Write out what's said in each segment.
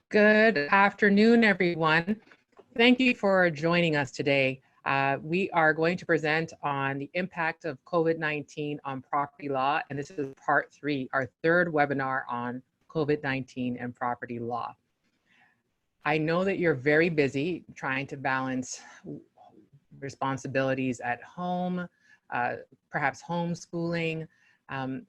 Good afternoon, everyone. Thank you for joining us today. We are going to present on the impact of COVID-19 on property law, and this is part 3, our third webinar on COVID-19 and property law. I know that you're very busy trying to balance responsibilities at home, perhaps homeschooling.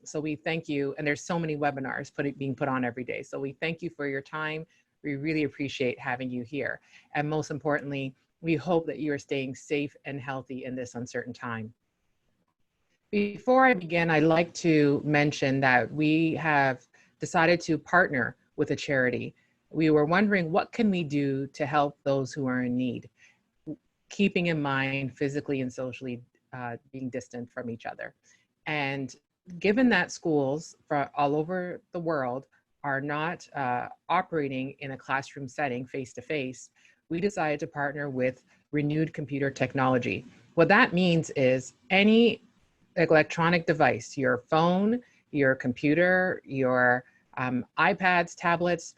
So we thank you, and there's so many webinars being put on every day. So we thank you for your time. We really appreciate having you here. And most importantly, we hope that you are staying safe and healthy in this uncertain time. Before I begin, I'd like to mention that we have decided to partner with a charity. We were wondering, what can we do to help those who are in need, keeping in mind physically and socially being distant from each other. And given that schools all over the world are not operating in a classroom setting face-to-face, we decided to partner with Renewed Computer Technology. What that means is any electronic device, your phone, your computer, your iPads, tablets,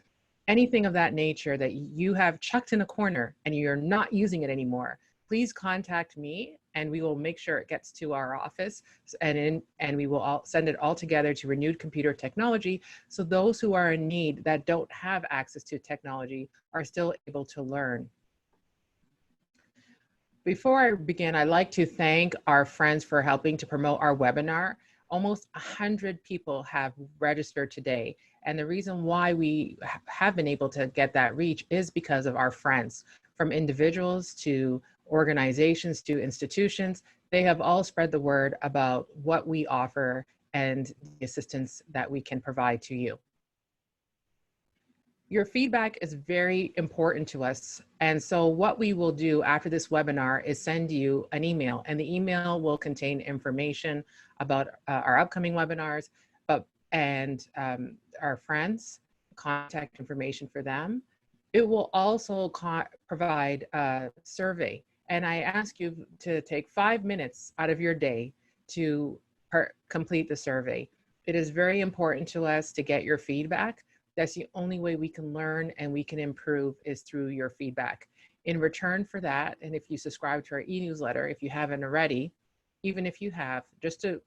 anything of that nature that you have chucked in a corner and you're not using it anymore, please contact me and we will make sure it gets to our office and we will send it all together to Renewed Computer Technology, so those who are in need that don't have access to technology are still able to learn. Before I begin, I'd like to thank our friends for helping to promote our webinar. Almost 100 people have registered today. And the reason why we have been able to get that reach is because of our friends, from individuals to organizations to institutions. They have all spread the word about what we offer and the assistance that we can provide to you. Your feedback is very important to us. And so what we will do after this webinar is send you an email, and the email will contain information about our upcoming webinars, and our friends, contact information for them. It will also provide a survey. And I ask you to take 5 minutes out of your day to complete the survey. It is very important to us to get your feedback. That's the only way we can learn and we can improve, is through your feedback. In return for that, and if you subscribe to our e-newsletter, if you haven't already, even if you have, just to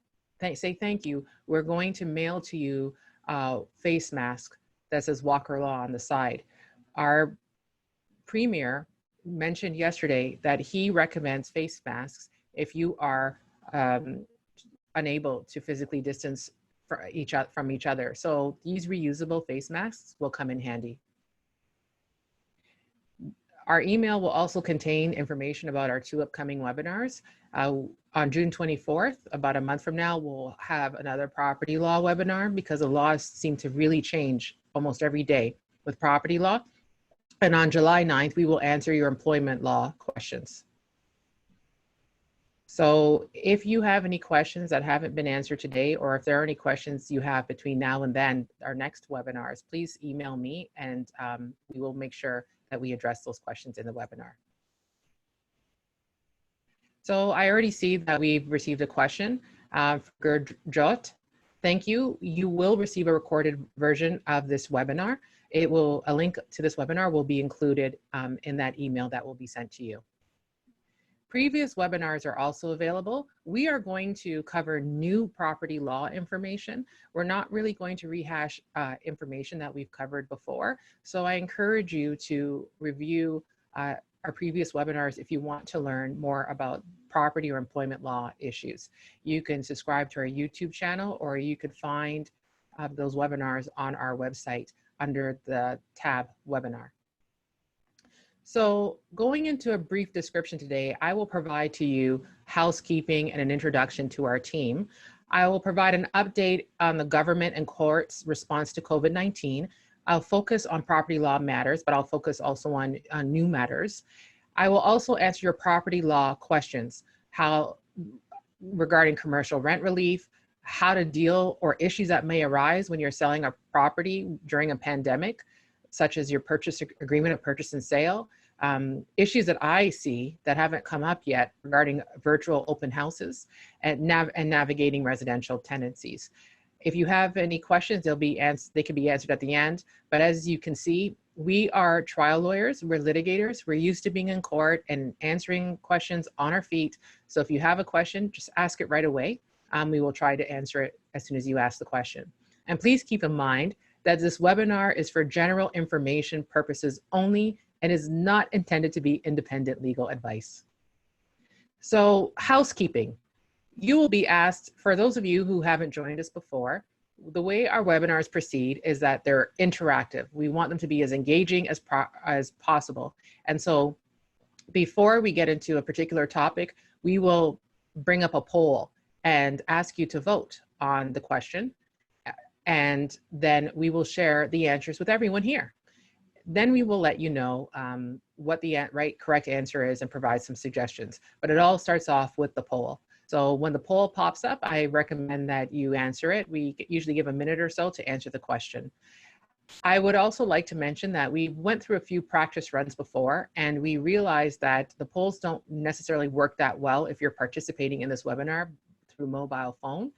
say thank you, we're going to mail to you a face mask that says Walker Law on the side. Our premier mentioned yesterday that he recommends face masks if you are unable to physically distance from each other. So these reusable face masks will come in handy. Our email will also contain information about our 2 upcoming webinars. On June 24th, about a month from now, we'll have another property law webinar, because the laws seem to really change almost every day with property law. And on July 9th, we will answer your employment law questions. So if you have any questions that haven't been answered today, or if there are any questions you have between now and then, our next webinars, please email me, and we will make sure that we address those questions in the webinar. So I already see that we've received a question from Gurjot. Thank you. You will receive a recorded version of this webinar. A link to this webinar will be included in that email that will be sent to you. Previous webinars are also available. We are going to cover new property law information. We're not really going to rehash information that we've covered before. So I encourage you to review our previous webinars if you want to learn more about property or employment law issues. You can subscribe to our YouTube channel, or you could find those webinars on our website under the tab webinar. So going into a brief description today, I will provide to you housekeeping and an introduction to our team. I will provide an update on the government and courts' response to COVID-19. I'll focus on property law matters, but I'll focus also on new matters. I will also answer your property law questions, regarding commercial rent relief, how to deal or issues that may arise when you're selling a property during a pandemic, such as your purchase agreement of purchase and sale, issues that I see that haven't come up yet regarding virtual open houses and navigating residential tenancies. If you have any questions, they can be answered at the end. But as you can see, We are trial lawyers, we're litigators, we're used to being in court and answering questions on our feet. So if you have a question, just ask it right away. We will try to answer it as soon as you ask the question. And please keep in mind that this webinar is for general information purposes only and is not intended to be independent legal advice. So housekeeping. You will be asked, for those of you who haven't joined us before, the way our webinars proceed is that they're interactive. We want them to be as engaging as possible. And so before we get into a particular topic, we will bring up a poll and ask you to vote on the question. And then we will share the answers with everyone here. Then we will let you know what the correct answer is and provide some suggestions. But it all starts off with the poll. So when the poll pops up, I recommend that you answer it. We usually give a minute or so to answer the question. I would also like to mention that we went through a few practice runs before, and we realized that the polls don't necessarily work that well if you're participating in this webinar through mobile phone.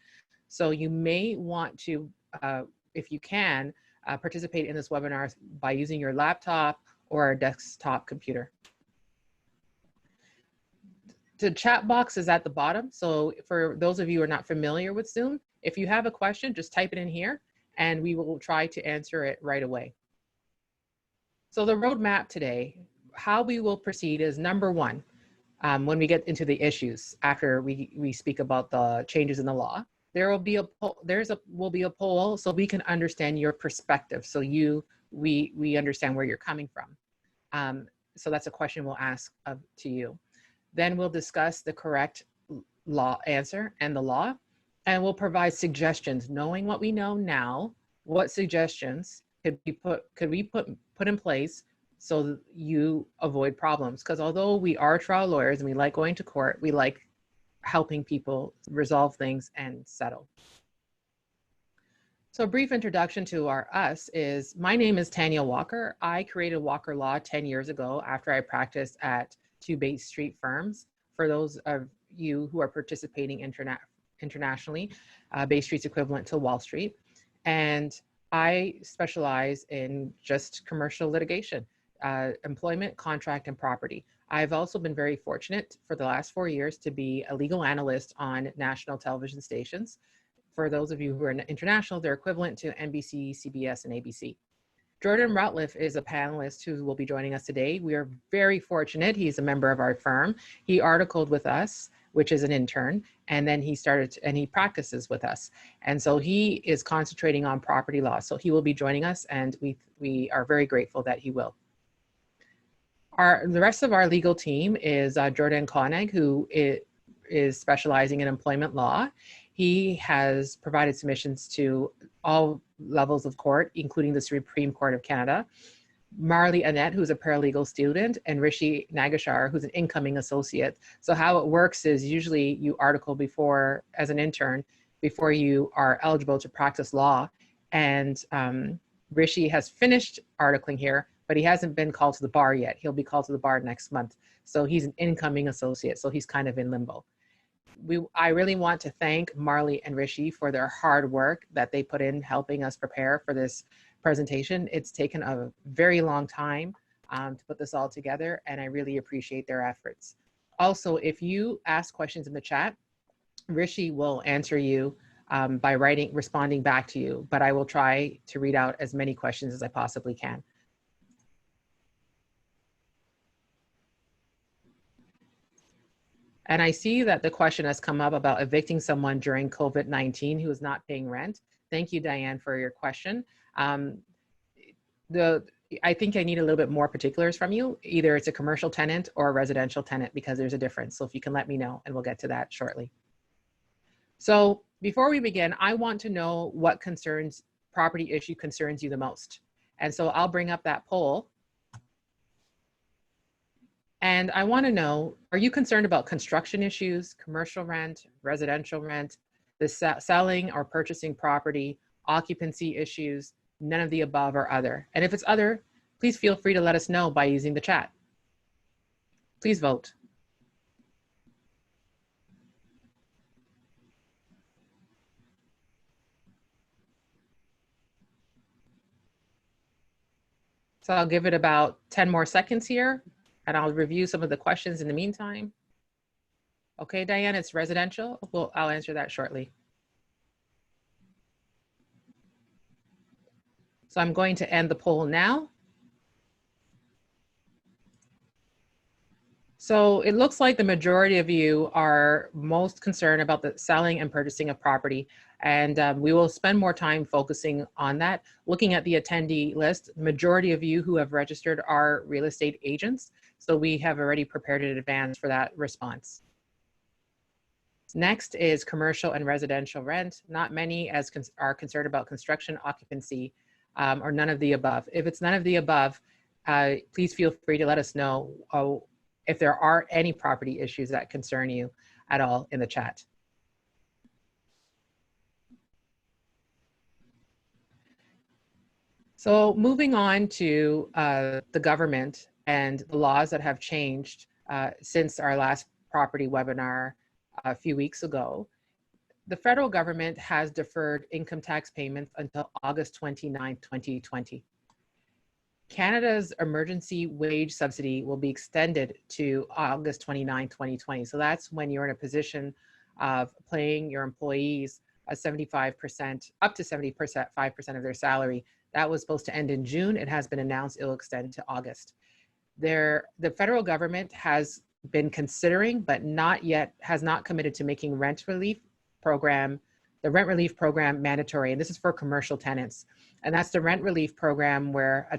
So you may want to, if you can, participate in this webinar by using your laptop or a desktop computer. The chat box is at the bottom. So for those of you who are not familiar with Zoom, if you have a question, just type it in here and we will try to answer it right away. So the roadmap today, how we will proceed is number one, when we get into the issues after we speak about the changes in the law, there will be a poll so we can understand your perspective. So we understand where you're coming from. So that's a question we'll ask to you. Then we'll discuss the correct law answer and the law, and we'll provide suggestions. Knowing what we know now, what suggestions could we put in place so that you avoid problems? Because although we are trial lawyers and we like going to court, we like helping people resolve things and settle. So a brief introduction to us is, my name is Tanya Walker. I created Walker Law 10 years ago after I practiced at two Bay Street firms. For those of you who are participating internationally, Bay Street's equivalent to Wall Street. And I specialize in just commercial litigation, employment, contract, and property. I've also been very fortunate for the last 4 years to be a legal analyst on national television stations. For those of you who are international, they're equivalent to NBC, CBS, and ABC. Jordan Rutliff is a panelist who will be joining us today. We are very fortunate. He's a member of our firm. He articled with us, which is an intern, and then he practices with us. And so he is concentrating on property law. So he will be joining us, and we are very grateful that he will. The rest of our legal team is Jordan Koenig, who is specializing in employment law. He has provided submissions to all levels of court, including the Supreme Court of Canada. Marley Annette, who's a paralegal student, and Rishi Nagashar, who's an incoming associate. So how it works is usually you article before, as an intern, before you are eligible to practice law. And Rishi has finished articling here, but he hasn't been called to the bar yet. He'll be called to the bar next month. So he's an incoming associate, so he's kind of in limbo. I really want to thank Marley and Rishi for their hard work that they put in helping us prepare for this presentation. It's taken a very long time to put this all together, and I really appreciate their efforts. Also, if you ask questions in the chat, Rishi will answer you by responding back to you, but I will try to read out as many questions as I possibly can. And I see that the question has come up about evicting someone during COVID-19 who is not paying rent. Thank you, Diane, for your question. I think I need a little bit more particulars from you. Either it's a commercial tenant or a residential tenant, because there's a difference. So if you can let me know, and we'll get to that shortly. So before we begin, I want to know what property issue concerns you the most. And so I'll bring up that poll. And I want to know, are you concerned about construction issues, commercial rent, residential rent, the selling or purchasing property, occupancy issues, none of the above, or other? And if it's other, please feel free to let us know by using the chat. Please vote. So I'll give it about 10 more seconds here, and I'll review some of the questions in the meantime. Okay, Diane, it's residential. Well, I'll answer that shortly. So I'm going to end the poll now. So it looks like the majority of you are most concerned about the selling and purchasing of property. And we will spend more time focusing on that. Looking at the attendee list, the majority of you who have registered are real estate agents. So we have already prepared in advance for that response. Next is commercial and residential rent. Not many are concerned about construction, occupancy, or none of the above. If it's none of the above, please feel free to let us know if there are any property issues that concern you at all in the chat. So moving on to the government and the laws that have changed since our last property webinar a few weeks ago. The federal government has deferred income tax payments until August 29, 2020. Canada's emergency wage subsidy will be extended to August 29, 2020. So that's when you're in a position of paying your employees a 75%, up to 5% of their salary. That was supposed to end in June. It has been announced it will extend to August. The federal government has been considering, but has not committed to making the rent relief program mandatory. And this is for commercial tenants. And that's the rent relief program where a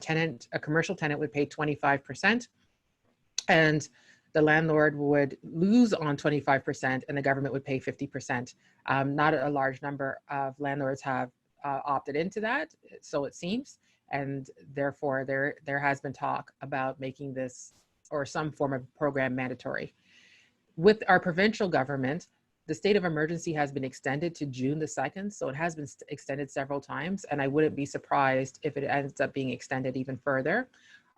commercial tenant would pay 25% and the landlord would lose on 25% and the government would pay 50%. Not a large number of landlords have opted into that, so it seems. And therefore there has been talk about making this or some form of program mandatory. With our provincial government, the state of emergency has been extended to June the 2nd, so it has been extended several times, and I wouldn't be surprised if it ends up being extended even further.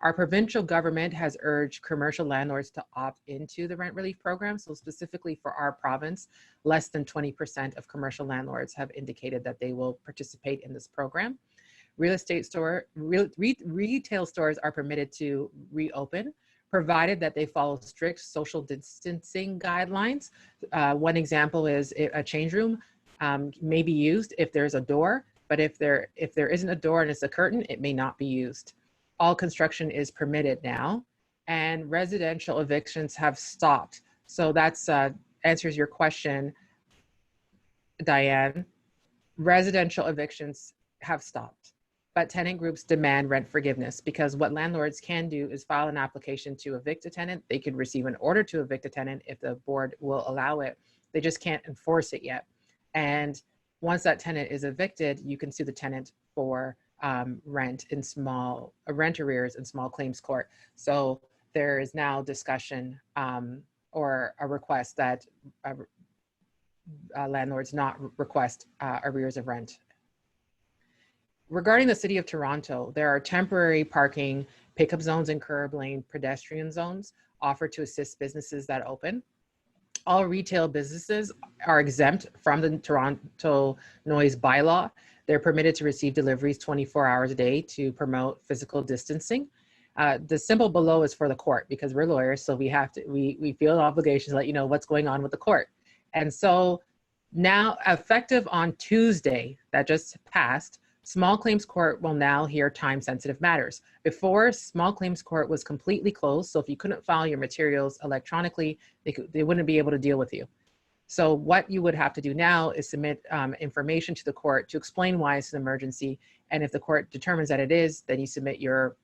Our provincial government has urged commercial landlords to opt into the rent relief program. So specifically for our province, less than 20% of commercial landlords have indicated that they will participate in this program. Retail stores are permitted to reopen, provided that they follow strict social distancing guidelines. One example is a change room may be used if there's a door, but if there isn't a door and it's a curtain, it may not be used. All construction is permitted now, and residential evictions have stopped. So that's answers your question, Diane. Residential evictions have stopped, but tenant groups demand rent forgiveness, because what landlords can do is file an application to evict a tenant. They could receive an order to evict a tenant if the board will allow it. They just can't enforce it yet. And once that tenant is evicted, you can sue the tenant for rent arrears in small claims court. So there is now discussion or a request that landlords not request arrears of rent. Regarding the City of Toronto, there are temporary parking, pickup zones and curb lane pedestrian zones offered to assist businesses that open. All retail businesses are exempt from the Toronto noise bylaw. They're permitted to receive deliveries 24 hours a day to promote physical distancing. The symbol below is for the court, because we're lawyers, so we feel an obligation to let you know what's going on with the court. And so now, effective on Tuesday that just passed, small claims court will now hear time-sensitive matters. Before, small claims court was completely closed, so if you couldn't file your materials electronically, they wouldn't be able to deal with you. So what you would have to do now is submit information to the court to explain why it's an emergency. And if the court determines that it is, then you submit your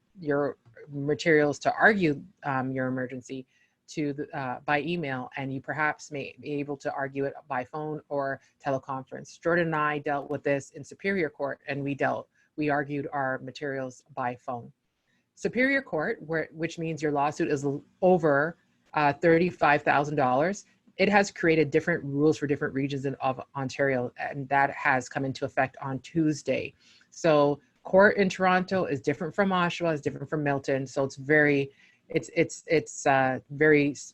materials to argue your emergency by email, and you perhaps may be able to argue it by phone or teleconference. Jordan and I dealt with this in Superior Court, and we argued our materials by phone. Superior Court, which means your lawsuit is over $35,000, it has created different rules for different regions of Ontario, and that has come into effect on Tuesday. So court in Toronto is different from Oshawa, is different from Milton, so it's very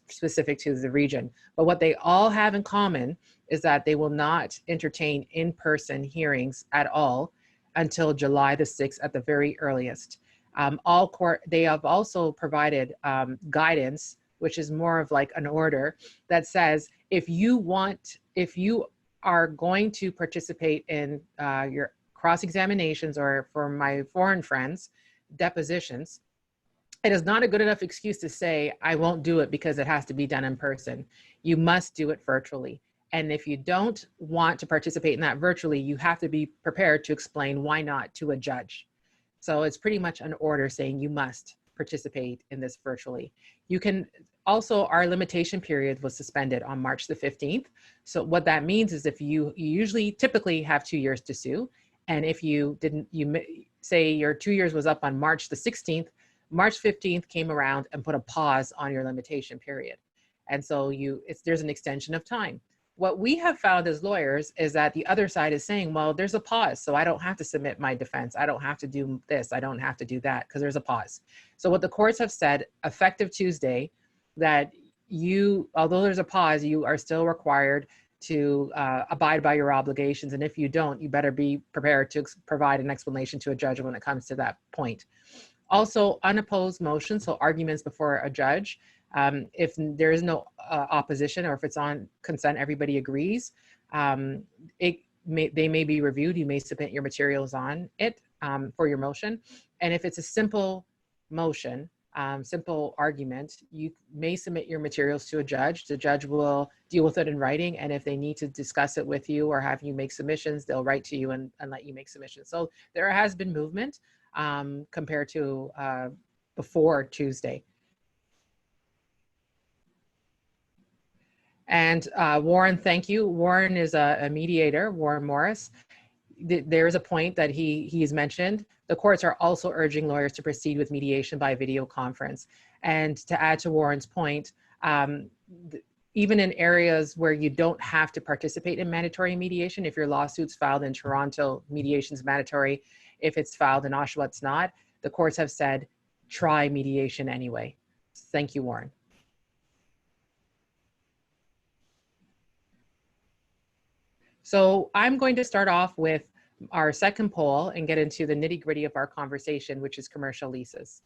specific to the region. But what they all have in common is that they will not entertain in-person hearings at all until July the 6th at the very earliest. They have also provided guidance, which is more of like an order that says, if you are going to participate in your cross-examinations, or for my foreign friends, depositions, it is not a good enough excuse to say, I won't do it because it has to be done in person. You must do it virtually. And if you don't want to participate in that virtually, you have to be prepared to explain why not to a judge. So it's pretty much an order saying you must participate in this virtually. You can also, our limitation period was suspended on March the 15th. So what that means is if you usually typically have 2 years to sue. And if you didn't, say your 2 years was up on March the 16th, March 15th came around and put a pause on your limitation period. And so there's an extension of time. What we have found as lawyers is that the other side is saying, well, there's a pause, so I don't have to submit my defense. I don't have to do this. I don't have to do that because there's a pause. So what the courts have said, effective Tuesday, that although there's a pause, you are still required to abide by your obligations. And if you don't, you better be prepared to provide an explanation to a judge when it comes to that point. Also, unopposed motions, so arguments before a judge. If there is no opposition, or if it's on consent, everybody agrees, they may be reviewed. You may submit your materials on it for your motion. And if it's a simple motion, simple argument, you may submit your materials to a judge. The judge will deal with it in writing. And if they need to discuss it with you or have you make submissions, they'll write to you and let you make submissions. So there has been movement compared to before Tuesday. And Warren, thank you. Warren is a mediator, Warren Morris. There is a point that he's mentioned. The courts are also urging lawyers to proceed with mediation by video conference. And to add to Warren's point, even in areas where you don't have to participate in mandatory mediation, if your lawsuit's filed in Toronto, mediation's mandatory. If it's filed in Oshawa, it's not. The courts have said, try mediation anyway. Thank you, Warren. So I'm going to start off with our second poll and get into the nitty-gritty of our conversation, which is commercial leases.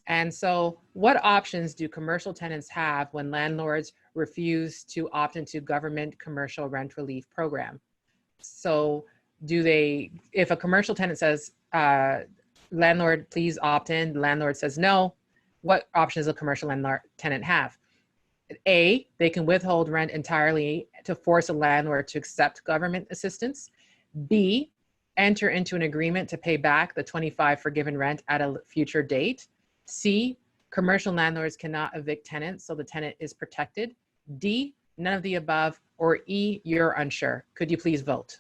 And so what options do commercial tenants have when landlords refuse to opt into government commercial rent relief program? So if a commercial tenant says, landlord, please opt in, the landlord says no, what options does a commercial tenant have? A, they can withhold rent entirely to force a landlord to accept government assistance. B, enter into an agreement to pay back the 25 forgiven rent at a future date. C, commercial landlords cannot evict tenants, so the tenant is protected. D, none of the above. Or E, you're unsure. Could you please vote?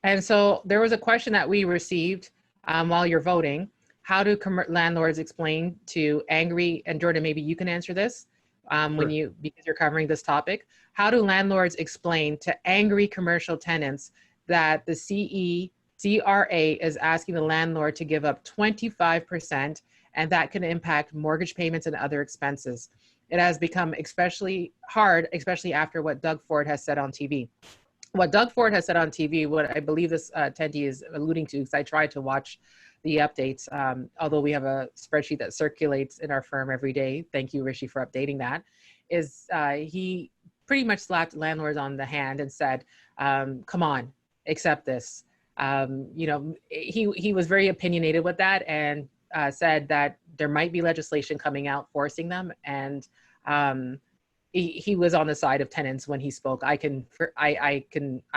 And so there was a question that we received while you're voting. How do landlords explain to angry, and Jordan, maybe you can answer this sure. Because you're covering this topic. How do landlords explain to angry commercial tenants that the CRA is asking the landlord to give up 25%, and that can impact mortgage payments and other expenses? It has become especially hard, especially after what Doug Ford has said on TV. What Doug Ford has said on TV, what I believe this attendee is alluding to, because I try to watch the updates, although we have a spreadsheet that circulates in our firm every day. Thank you, Rishi, for updating that. Is he pretty much slapped landlords on the hand and said, come on, accept this. He was very opinionated with that and said that there might be legislation coming out forcing them. And he was on the side of tenants when he spoke. I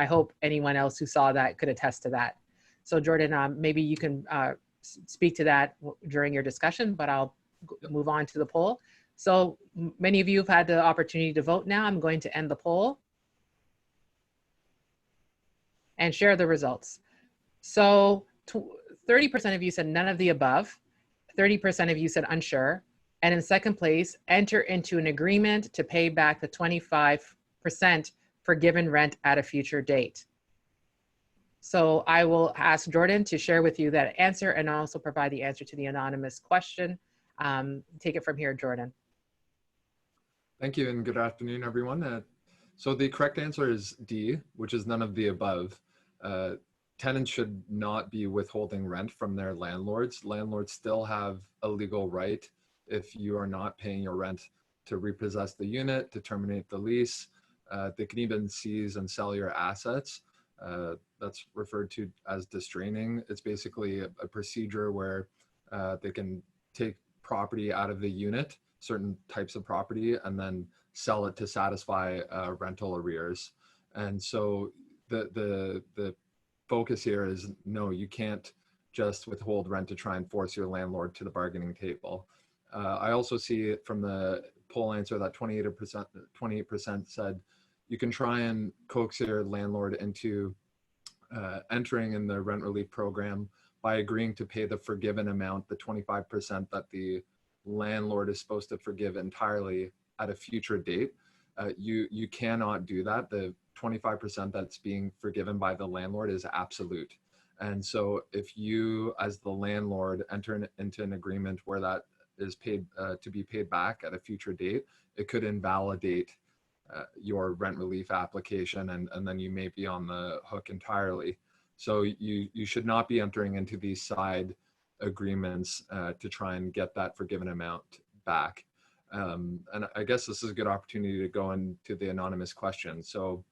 hope anyone else who saw that could attest to that. So Jordan, maybe you can speak to that during your discussion, but I'll move on to the poll. So many of you have had the opportunity to vote now. I'm going to end the poll and share the results. So 30% of you said none of the above, 30% of you said unsure, and in second place, enter into an agreement to pay back the 25% forgiven rent at a future date. So I will ask Jordan to share with you that answer and also provide the answer to the anonymous question. Take it from here, Jordan. Thank you and good afternoon, everyone. So the correct answer is D, which is none of the above. Uh, Tenants should not be withholding rent from their landlords. Landlords still have a legal right, if you are not paying your rent, to repossess the unit, to terminate the lease. They can even seize and sell your assets. That's referred to as distraining. It's basically a procedure where they can take property out of the unit, certain types of property, and then sell it to satisfy rental arrears. And so the focus here is no, you can't just withhold rent to try and force your landlord to the bargaining table. I also see it from the poll answer that 28% said you can try and coax your landlord into entering in the rent relief program by agreeing to pay the forgiven amount, the 25% that the landlord is supposed to forgive entirely at a future date. You cannot do that. The 25% that's being forgiven by the landlord is absolute. And so if you, as the landlord, enter into an agreement where that is paid to be paid back at a future date, it could invalidate your rent relief application, and then you may be on the hook entirely. So you should not be entering into these side agreements to try and get that forgiven amount back. And I guess this is a good opportunity to go into the anonymous question. So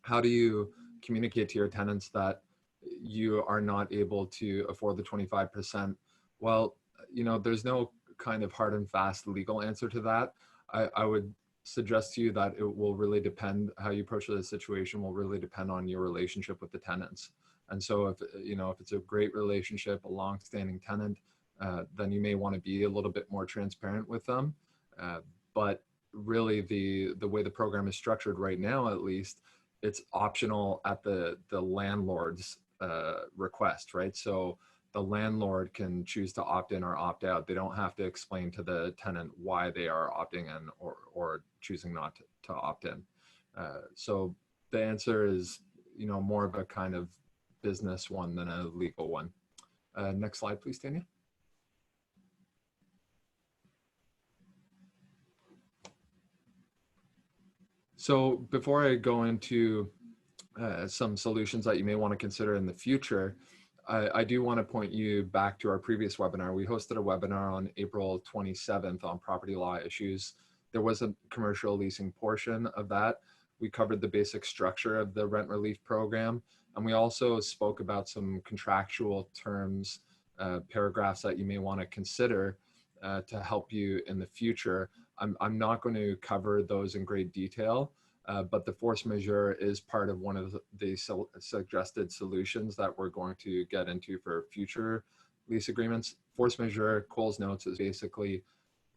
how do you communicate to your tenants that you are not able to afford the 25%? Well, there's no kind of hard and fast legal answer to that. I would suggest to you that it will really depend, how you approach the situation will really depend on your relationship with the tenants. And so if it's a great relationship, a long-standing tenant, then you may want to be a little bit more transparent with them. But really the way the program is structured right now, at least, it's optional at the landlord's request, right? So the landlord can choose to opt in or opt out. They don't have to explain to the tenant why they are opting in or choosing not to opt in. So the answer is, more of a kind of business one than a legal one. Next slide, please, Tanya. So before I go into some solutions that you may want to consider in the future, I do want to point you back to our previous webinar. We hosted a webinar on April 27th on property law issues. There was a commercial leasing portion of that. We covered the basic structure of the rent relief program, and we also spoke about some contractual terms, paragraphs that you may want to consider to help you in the future. I'm not going to cover those in great detail, but the force majeure is part of one of the suggested solutions that we're going to get into for future lease agreements. Force majeure, Cole's notes, is basically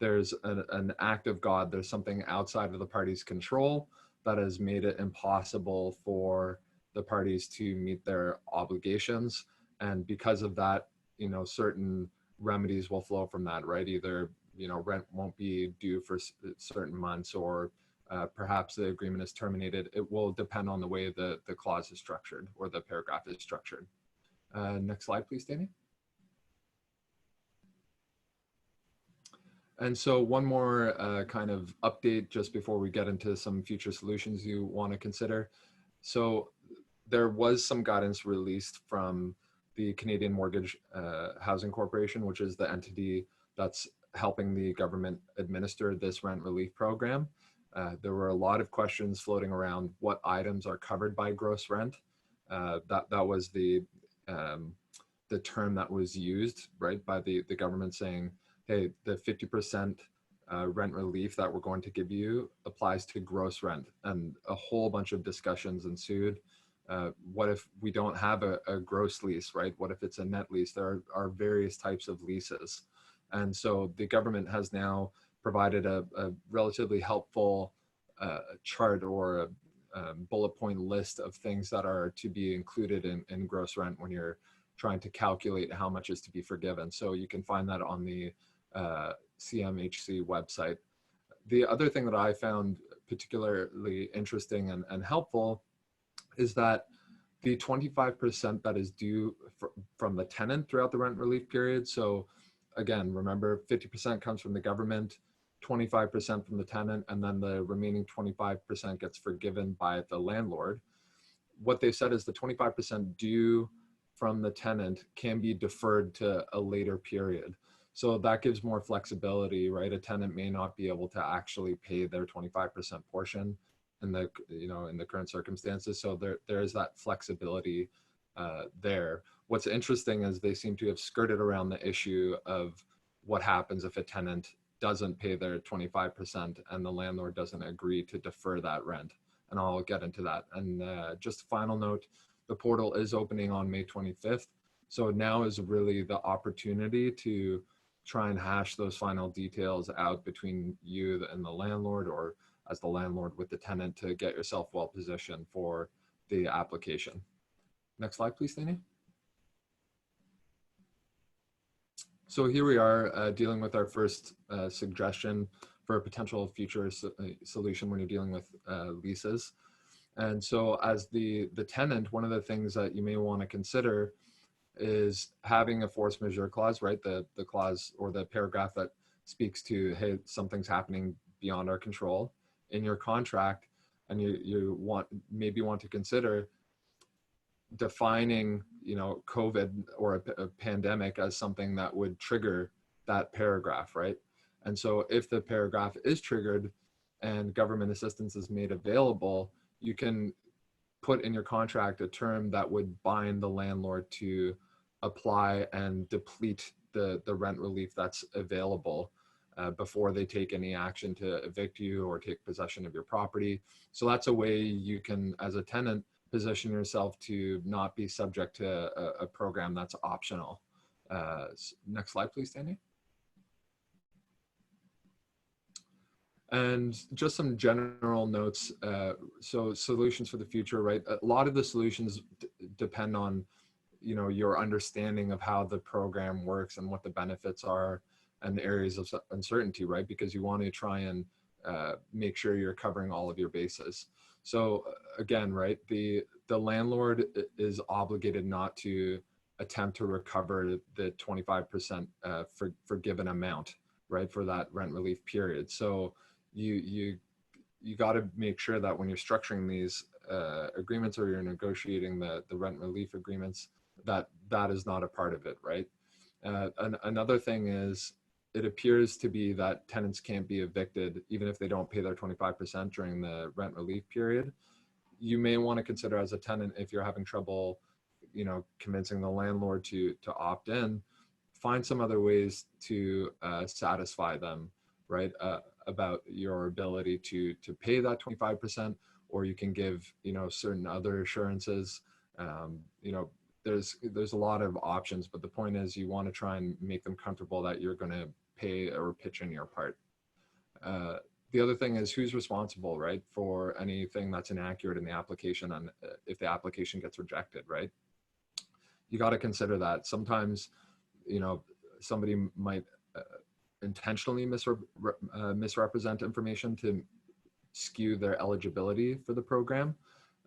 there's an act of God, there's something outside of the party's control that has made it impossible for the parties to meet their obligations. And because of that, certain remedies will flow from that, right? Either, rent won't be due for certain months, or perhaps the agreement is terminated. It will depend on the way the clause is structured or the paragraph is structured. Next slide, please, Danny. And so one more kind of update just before we get into some future solutions you want to consider. So there was some guidance released from the Canadian Mortgage Housing Corporation, which is the entity that's helping the government administer this rent relief program. There were a lot of questions floating around what items are covered by gross rent. That was the term that was used, right, by the government, saying, hey, the 50% rent relief that we're going to give you applies to gross rent. And a whole bunch of discussions ensued. What if we don't have a gross lease, right? What if it's a net lease? There are various types of leases. And so the government has now provided a relatively helpful chart or a bullet point list of things that are to be included in gross rent when you're trying to calculate how much is to be forgiven. So you can find that on the CMHC website. The other thing that I found particularly interesting and helpful is that the 25% that is due from the tenant throughout the rent relief period. So again, remember, 50% comes from the government, 25% from the tenant, and then the remaining 25% gets forgiven by the landlord. What they said is the 25% due from the tenant can be deferred to a later period. So that gives more flexibility, right? A tenant may not be able to actually pay their 25% portion in the, in the current circumstances. So there is that flexibility there. What's interesting is they seem to have skirted around the issue of what happens if a tenant doesn't pay their 25% and the landlord doesn't agree to defer that rent. And I'll get into that. And just a final note, the portal is opening on May 25th. So now is really the opportunity to try and hash those final details out between you and the landlord, or as the landlord with the tenant, to get yourself well positioned for the application. Next slide, please, Tanya. So here we are dealing with our first suggestion for a potential future solution when you're dealing with leases. And so as the tenant, one of the things that you may want to consider is having a force majeure clause, right? The clause or the paragraph that speaks to, hey, something's happening beyond our control in your contract, and you maybe want to consider defining, COVID or a pandemic as something that would trigger that paragraph, right? And so if the paragraph is triggered and government assistance is made available, you can put in your contract a term that would bind the landlord to apply and deplete the rent relief that's available before they take any action to evict you or take possession of your property. So that's a way you can, as a tenant, position yourself to not be subject to a program that's optional. Next slide, please, Tanya. And just some general notes. So solutions for the future, right? A lot of the solutions depend on, your understanding of how the program works and what the benefits are and the areas of uncertainty, right? Because you want to try and make sure you're covering all of your bases. So again, right, the landlord is obligated not to attempt to recover the 25% forgiven amount, right, for that rent relief period. So you got to make sure that when you're structuring these agreements, or you're negotiating the rent relief agreements, that is not a part of it, right? Another thing is, it appears to be that tenants can't be evicted even if they don't pay their 25% during the rent relief period. You may want to consider, as a tenant, if you're having trouble, convincing the landlord to opt in, find some other ways to satisfy them, right? About your ability to pay that 25%, or you can give, certain other assurances. There's a lot of options, but the point is you want to try and make them comfortable that you're going to pay or pitch in your part. The other thing is, who's responsible, right, for anything that's inaccurate in the application, and if the application gets rejected, right? You got to consider that. Sometimes, somebody might intentionally misrepresent information to skew their eligibility for the program,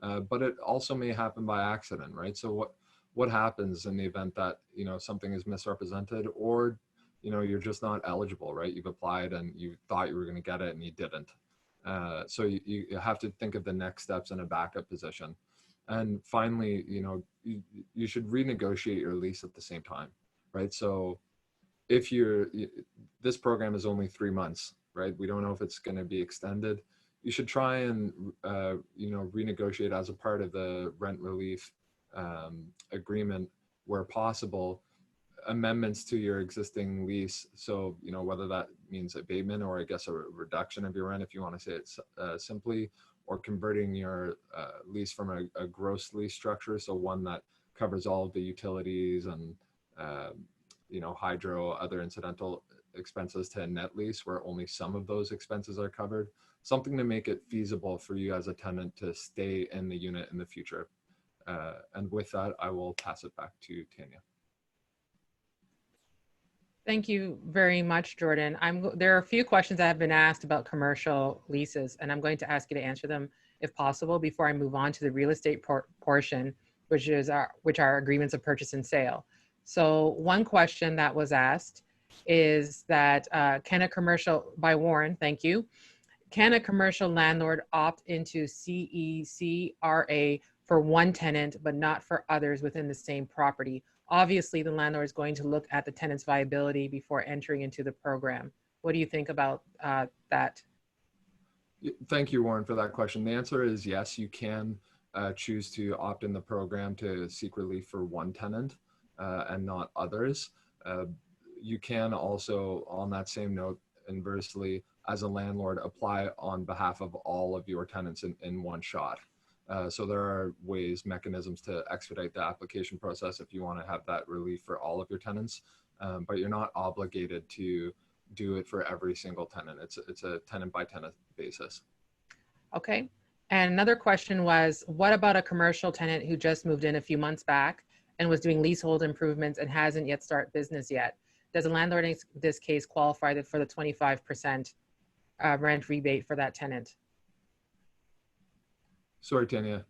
but it also may happen by accident, right? So what happens in the event that, something is misrepresented, or, you're just not eligible, right? You've applied and you thought you were going to get it and you didn't. So you have to think of the next steps in a backup position. And finally, you should renegotiate your lease at the same time, right? So if this program is only 3 months, right? We don't know if it's going to be extended. You should try and, renegotiate as a part of the rent relief agreement, where possible, amendments to your existing lease. So, whether that means abatement, or I guess a reduction of your rent, if you want to say it simply, or converting your lease from a gross lease structure, so one that covers all of the utilities and, hydro, other incidental expenses, to a net lease where only some of those expenses are covered. Something to make it feasible for you as a tenant to stay in the unit in the future. And with that, I will pass it back to Tanya. Thank you very much, Jordan. There are a few questions that have been asked about commercial leases, and I'm going to ask you to answer them if possible before I move on to the real estate portion, which are agreements of purchase and sale. So one question that was asked is that by Warren, thank you. Can a commercial landlord opt into CECRA for one tenant, but not for others within the same property? Obviously, the landlord is going to look at the tenant's viability before entering into the program. What do you think about that? Thank you, Warren, for that question. The answer is yes, you can choose to opt in the program to seek relief for one tenant and not others. You can also, on that same note, inversely, as a landlord, apply on behalf of all of your tenants in one shot. So there are mechanisms to expedite the application process if you want to have that relief for all of your tenants, but you're not obligated to do it for every single tenant. It's a tenant by tenant basis. Okay. And another question was, what about a commercial tenant who just moved in a few months back and was doing leasehold improvements and hasn't yet started business yet? Does a landlord in this case qualify for the 25% rent rebate for that tenant? Sorry, Tanya.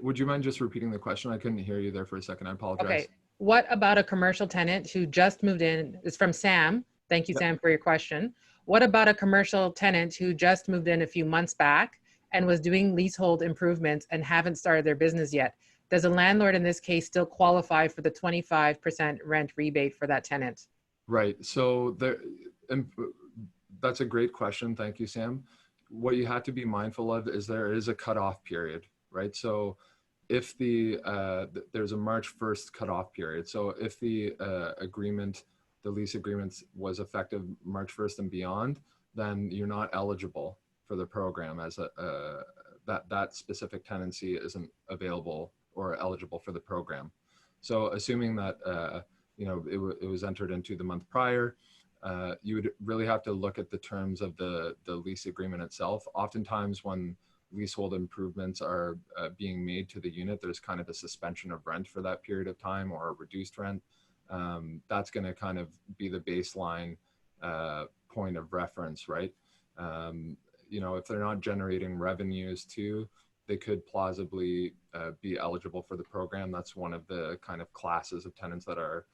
Would you mind just repeating the question? I couldn't hear you there for a second. I apologize. Okay. What about a commercial tenant who just moved in? It's from Sam. Thank you, Sam, for your question. What about a commercial tenant who just moved in a few months back and was doing leasehold improvements and haven't started their business yet? Does a landlord in this case still qualify for the 25% rent rebate for that tenant? Right. So that's a great question. Thank you, Sam. What you have to be mindful of is there is a cutoff period, right? So if there's a March 1st cutoff period. So if the lease agreement was effective March 1st and beyond, then you're not eligible for the program as that specific tenancy isn't available or eligible for the program. So assuming that it was entered into the month prior, you would really have to look at the terms of the lease agreement itself. Oftentimes when leasehold improvements are being made to the unit, there's kind of a suspension of rent for that period of time or a reduced rent. That's going to kind of be the baseline point of reference, right? If they're not generating revenues too, they could plausibly be eligible for the program. That's one of the kind of classes of tenants that are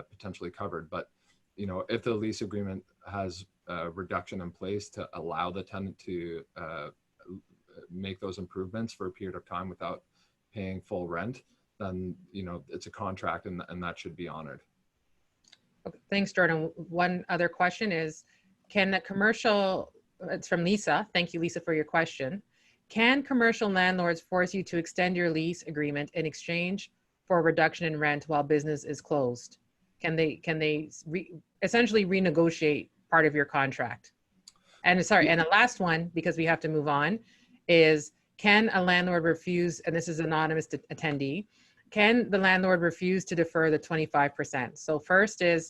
potentially covered. But if the lease agreement has a reduction in place to allow the tenant to make those improvements for a period of time without paying full rent, then it's a contract and that should be honored. Okay, thanks, Jordan. One other question is, it's from Lisa. Thank you, Lisa, for your question. Can commercial landlords force you to extend your lease agreement in exchange for a reduction in rent while business is closed? Can they essentially renegotiate part of your contract? And the last one, because we have to move on, is can a landlord refuse, and this is anonymous attendee, can the landlord refuse to defer the 25%? So first can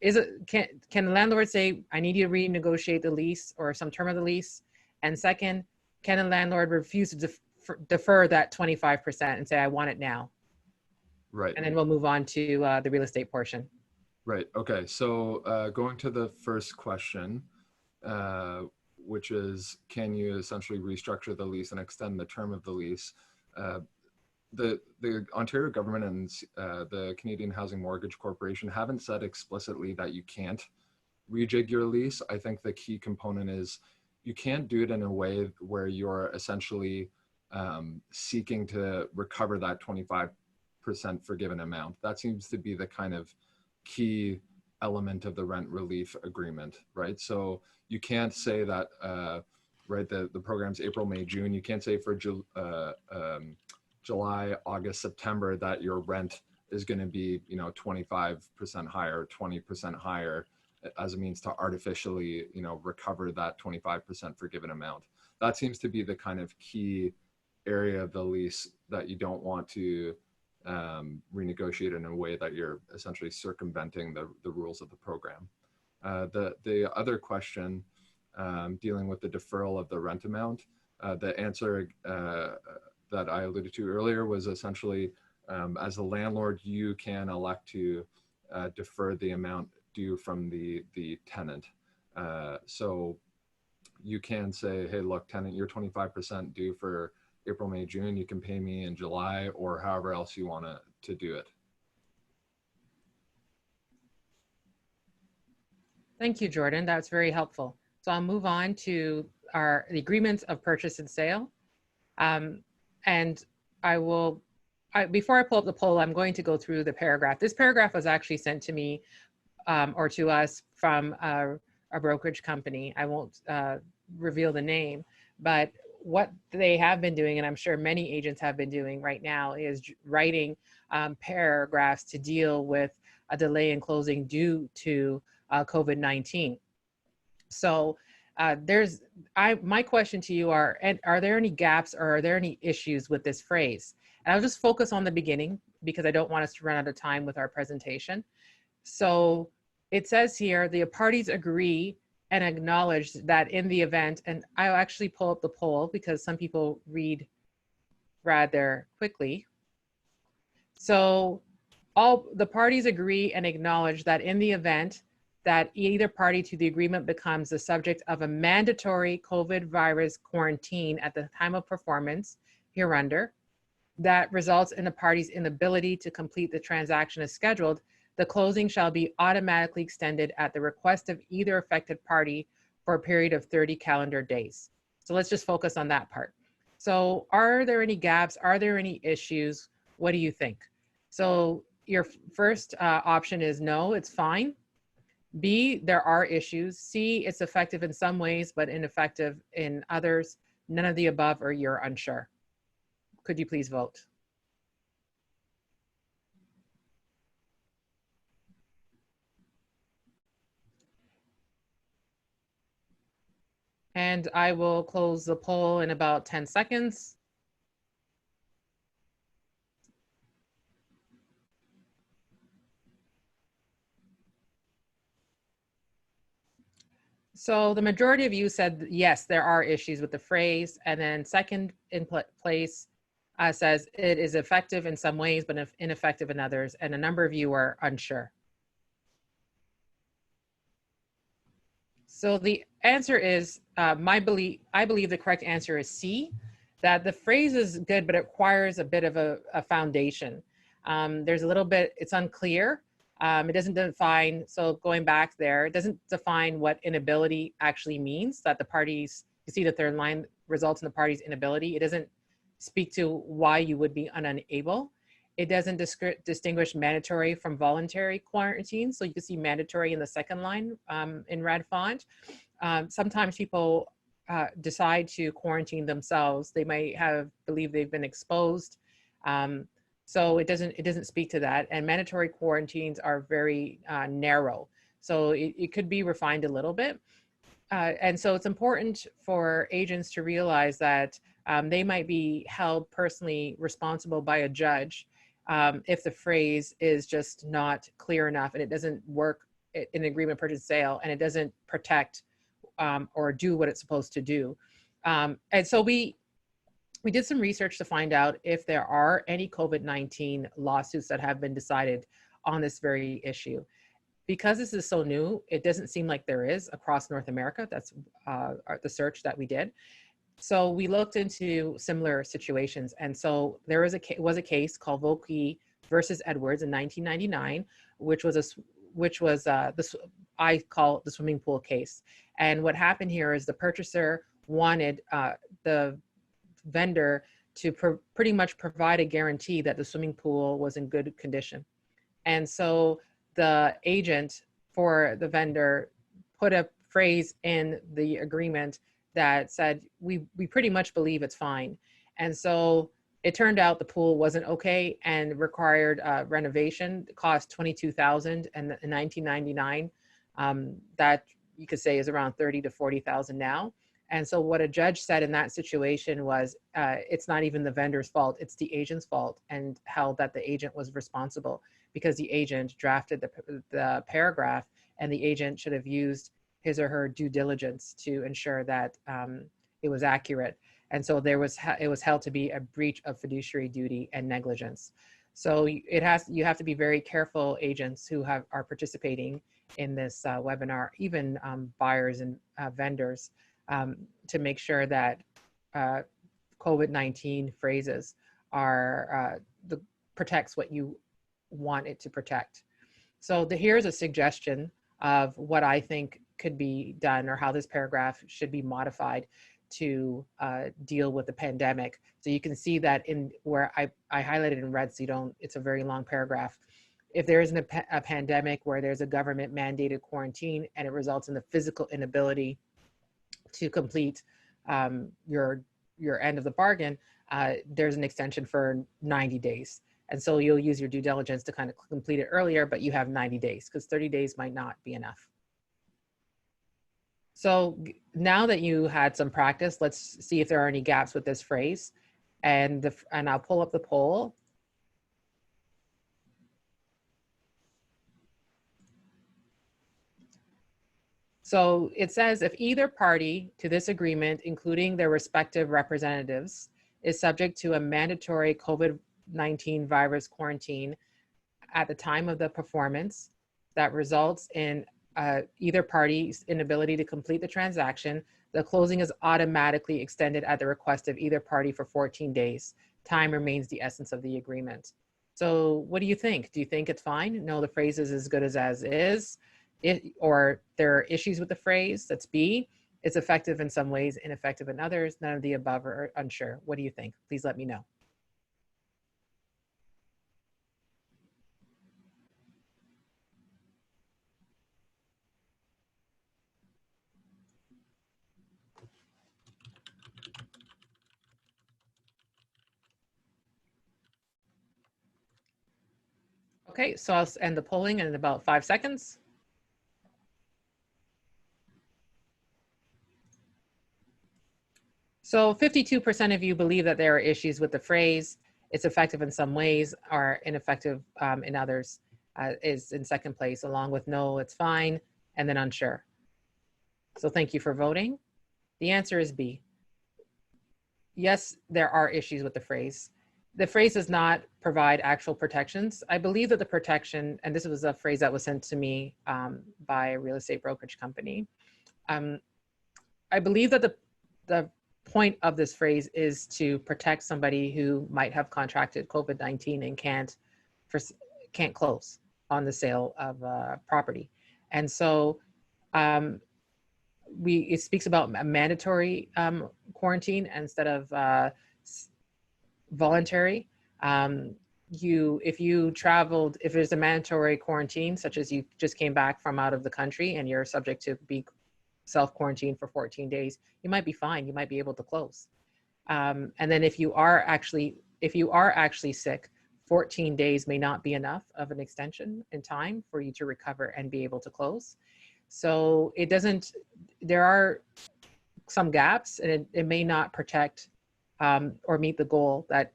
the landlord say, I need you to renegotiate the lease or some term of the lease? And second, can a landlord refuse to defer that 25% and say, I want it now? Right. And then we'll move on to the real estate portion. Right. Okay. So going to the first question, which is, can you essentially restructure the lease and extend the term of the lease? The Ontario government and the Canadian Housing Mortgage Corporation haven't said explicitly that you can't rejig your lease. I think the key component is you can't do it in a way where you're essentially seeking to recover that 25% forgiven amount. That seems to be the kind of key element of the rent relief agreement, right? So you can't say that, right, the program's April, May, June. You can't say for July, August, September that your rent is going to be, 25% higher, 20% higher as a means to artificially, recover that 25% forgiven amount. That seems to be the kind of key area of the lease that you don't want to renegotiate in a way that you're essentially circumventing the rules of the program. The other question dealing with the deferral of the rent amount, the answer that I alluded to earlier was essentially, as a landlord, you can elect to defer the amount due from the tenant. So you can say, hey, look, tenant, you're 25% due for April, May, June. You can pay me in July or however else you want to do it. Thank you, Jordan. That's very helpful. So I'll move on to the agreements of purchase and sale. And I will, before I pull up the poll, I'm going to go through the paragraph. This paragraph was actually sent to me or to us from a brokerage company. I won't reveal the name, but what they have been doing, and I'm sure many agents have been doing right now, is writing paragraphs to deal with a delay in closing due to COVID-19. So my question to you are there any gaps or are there any issues with this phrase? And I'll just focus on the beginning because I don't want us to run out of time with our presentation. So it says here, the parties agree and acknowledge that in the event, and I'll actually pull up the poll because some people read rather quickly. So all the parties agree and acknowledge that in the event that either party to the agreement becomes the subject of a mandatory COVID virus quarantine at the time of performance hereunder, that results in the party's inability to complete the transaction as scheduled, the closing shall be automatically extended at the request of either affected party for a period of 30 calendar days. So let's just focus on that part. So are there any gaps? Are there any issues? What do you think? So your first option is no, it's fine. B, there are issues. C, it's effective in some ways, but ineffective in others. None of the above, or you're unsure. Could you please vote? And I will close the poll in about 10 seconds. So the majority of you said, yes, there are issues with the phrase. And then second in place says it is effective in some ways, but ineffective in others. And a number of you are unsure. So the answer is, I believe the correct answer is C, that the phrase is good, but it requires a bit of a foundation. There's a little bit, it's unclear. It doesn't define, so going back there, it doesn't define what inability actually means, that the parties, you see the third line results in the party's inability. It doesn't speak to why you would be unable. It doesn't distinguish mandatory from voluntary quarantine. So you can see mandatory in the second line in red font. Sometimes people decide to quarantine themselves. They might believe they've been exposed. So it doesn't speak to that. And mandatory quarantines are very narrow. So it could be refined a little bit. And so it's important for agents to realize that they might be held personally responsible by a judge if the phrase is just not clear enough and it doesn't work in agreement purchase sale and it doesn't protect or do what it's supposed to do. And so we did some research to find out if there are any COVID-19 lawsuits that have been decided on this very issue. Because this is so new, it doesn't seem like there is across North America. That's the search that we did. So we looked into similar situations. And so there was a case called Vokey versus Edwards in 1999, which was I call the swimming pool case. And what happened here is the purchaser wanted the vendor to pretty much provide a guarantee that the swimming pool was in good condition. And so the agent for the vendor put a phrase in the agreement that said, we pretty much believe it's fine. And so it turned out the pool wasn't okay and required renovation. It cost $22,000, and in 1999, that you could say is around $30,000 to $40,000 now. And so what a judge said in that situation was, it's not even the vendor's fault, it's the agent's fault, and held that the agent was responsible because the agent drafted the paragraph, and the agent should have used his or her due diligence to ensure that it was accurate. And so it was held to be a breach of fiduciary duty and negligence. So you have to be very careful, agents who are participating in this webinar, even buyers and vendors, to make sure that COVID-19 phrases protects what you want it to protect. So here's a suggestion of what I think could be done or how this paragraph should be modified to deal with the pandemic. So you can see that in where I highlighted in red, so you don't, it's a very long paragraph. If there isn't a pandemic where there's a government mandated quarantine and it results in the physical inability to complete your end of the bargain, there's an extension for 90 days. And so you'll use your due diligence to kind of complete it earlier, but you have 90 days because 30 days might not be enough. So now that you had some practice, let's see if there are any gaps with this phrase. And I'll pull up the poll. So it says, if either party to this agreement, including their respective representatives, is subject to a mandatory COVID-19 virus quarantine at the time of the performance that results in either party's inability to complete the transaction, the closing is automatically extended at the request of either party for 14 days. Time remains the essence of the agreement. So what do you think? Do you think it's fine? No, the phrase is as good as is. Or there are issues with the phrase, that's B. It's effective in some ways, ineffective in others, none of the above, or unsure. What do you think? Please let me know. Okay, so I'll end the polling in about 5 seconds. So 52% of you believe that there are issues with the phrase. It's effective in some ways or ineffective in others is in second place, along with no, it's fine, and then unsure. So thank you for voting. The answer is B. Yes, there are issues with the phrase. The phrase does not provide actual protections. I believe that the protection, and this was a phrase that was sent to me by a real estate brokerage company. I believe that the point of this phrase is to protect somebody who might have contracted COVID-19 and can't close on the sale of property. And so it speaks about a mandatory quarantine instead of voluntary. If you traveled, if there's a mandatory quarantine, such as you just came back from out of the country and you're subject to be self-quarantine for 14 days, you might be fine. You might be able to close. And then if you are actually sick, 14 days may not be enough of an extension in time for you to recover and be able to close. So there are some gaps, and it may not protect or meet the goal that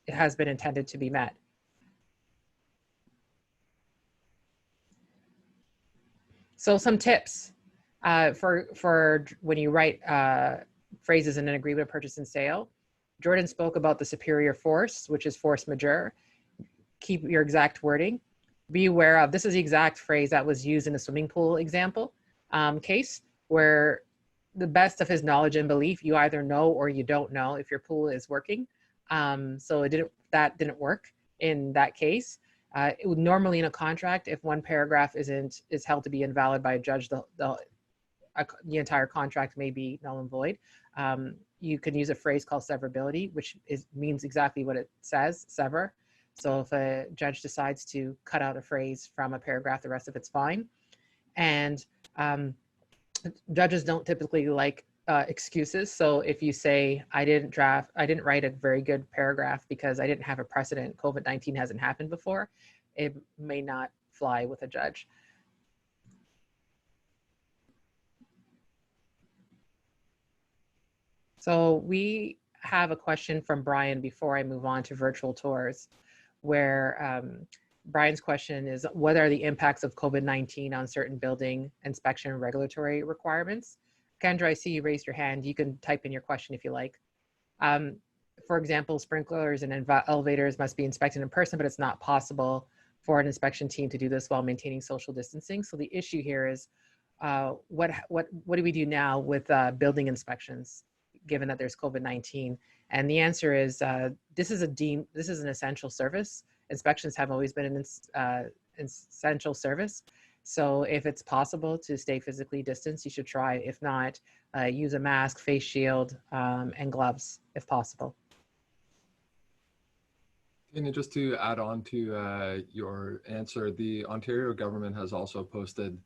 it has been intended to be met. So some tips for when you write phrases in an agreement of purchase and sale. Jordan spoke about the superior force, which is force majeure. Keep your exact wording. Be aware of, this is the exact phrase that was used in the swimming pool example case, where the best of his knowledge and belief, you either know or you don't know if your pool is working. So that didn't work in that case. It would normally in a contract, if one paragraph is held to be invalid by a judge, the entire contract may be null and void. You can use a phrase called severability, which means exactly what it says, sever. So if a judge decides to cut out a phrase from a paragraph, the rest of it's fine. And judges don't typically like excuses. So if you say, I didn't write a very good paragraph because I didn't have a precedent, COVID-19 hasn't happened before, it may not fly with a judge. So we have a question from Brian before I move on to virtual tours, where Brian's question is, what are the impacts of COVID-19 on certain building inspection and regulatory requirements? Kendra, I see you raised your hand. You can type in your question if you like. For example, sprinklers and elevators must be inspected in person, but it's not possible for an inspection team to do this while maintaining social distancing. So the issue here is, what do we do now with building inspections, given that there's COVID-19? And the answer is, this is an essential service. Inspections have always been an essential service. So if it's possible to stay physically distanced, you should try. If not, use a mask, face shield, and gloves if possible. And just to add on to your answer, the Ontario government has also posted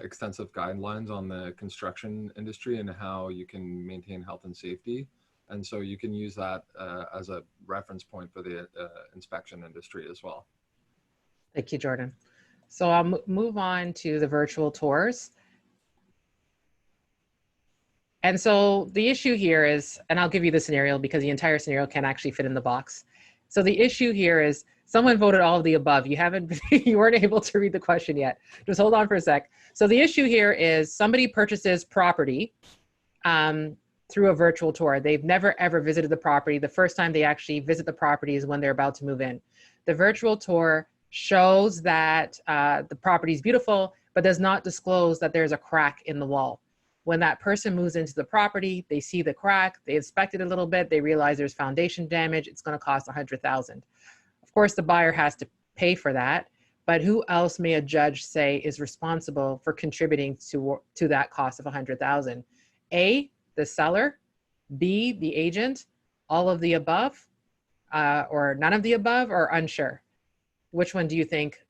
extensive guidelines on the construction industry and how you can maintain health and safety. And so you can use that as a reference point for the inspection industry as well. Thank you, Jordan. So I'll move on to the virtual tours. And so the issue here is, and I'll give you the scenario because the entire scenario can't actually fit in the box. So the issue here is someone voted all of the above. You weren't able to read the question yet. Just hold on for a sec. So the issue here is somebody purchases property through a virtual tour. They've never ever visited the property. The first time they actually visit the property is when they're about to move in. The virtual tour shows that the property is beautiful, but does not disclose that there's a crack in the wall. When that person moves into the property, they see the crack, they inspect it a little bit, they realize there's foundation damage, it's gonna cost $100,000. Of course, the buyer has to pay for that, but who else may a judge say is responsible for contributing to that cost of $100,000? A, the seller, B, the agent, all of the above, or none of the above, or unsure? Which one do you think,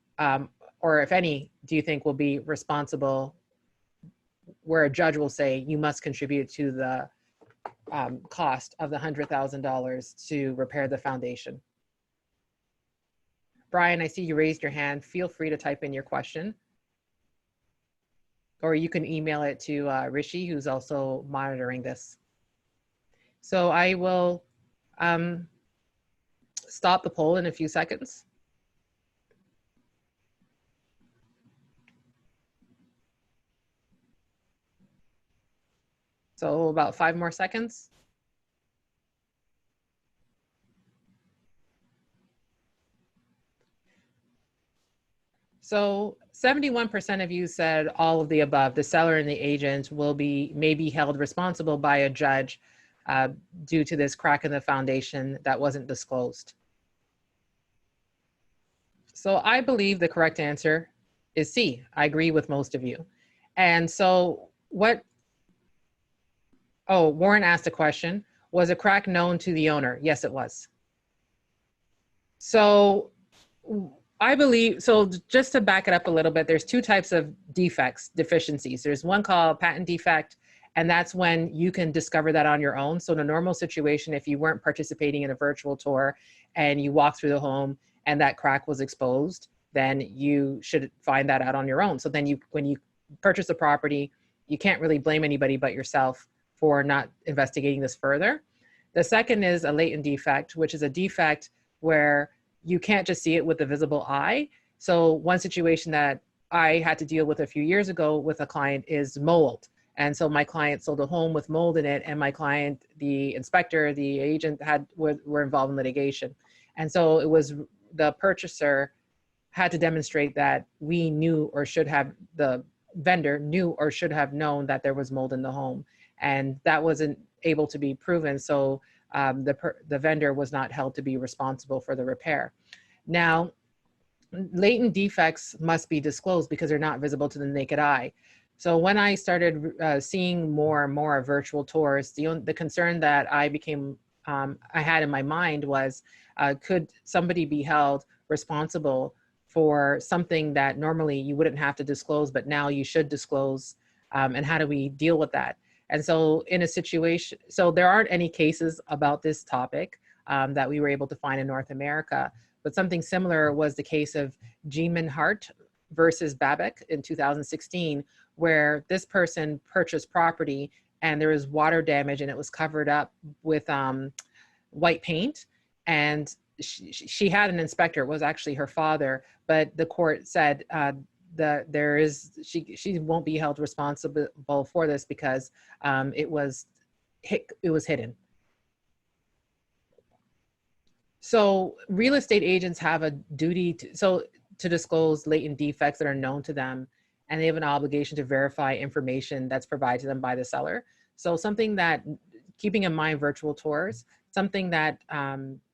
or if any, do you think will be responsible, where a judge will say you must contribute to the cost of the $100,000 to repair the foundation? Brian, I see you raised your hand. Feel free to type in your question. Or you can email it to Rishi, who's also monitoring this. So I will stop the poll in a few seconds. So about 5 more seconds. So 71% of you said all of the above. The seller and the agent may be held responsible by a judge due to this crack in the foundation that wasn't disclosed. So I believe the correct answer is C. I agree with most of you. And so Warren asked a question. Was a crack known to the owner? Yes, it was. So I believe, so just to back it up a little bit, there's two types of defects, deficiencies. There's one called patent defect, and that's when you can discover that on your own. So in a normal situation, if you weren't participating in a virtual tour and you walk through the home and that crack was exposed, then you should find that out on your own. So then when you purchase a property, you can't really blame anybody but yourself for not investigating this further. The second is a latent defect, which is a defect where you can't just see it with the visible eye. So one situation that I had to deal with a few years ago with a client is mold. And so my client sold a home with mold in it, and my client, the inspector, the agent were involved in litigation. And so it was the purchaser had to demonstrate that we knew or should have, the vendor knew or should have known that there was mold in the home. And that wasn't able to be proven. So the vendor was not held to be responsible for the repair. Now, latent defects must be disclosed because they're not visible to the naked eye. So when I started seeing more and more virtual tours, the concern that I had in my mind was, could somebody be held responsible for something that normally you wouldn't have to disclose, but now you should disclose, and how do we deal with that? And so in a situation, so there aren't any cases about this topic that we were able to find in North America, but something similar was the case of Geeman Hart versus Babbitt in 2016, where this person purchased property and there was water damage and it was covered up with white paint. And she had an inspector, it was actually her father, but the court said she won't be held responsible for this because it was hidden. So real estate agents have a duty to disclose latent defects that are known to them, and they have an obligation to verify information that's provided to them by the seller. So something that, keeping in mind virtual tours, something that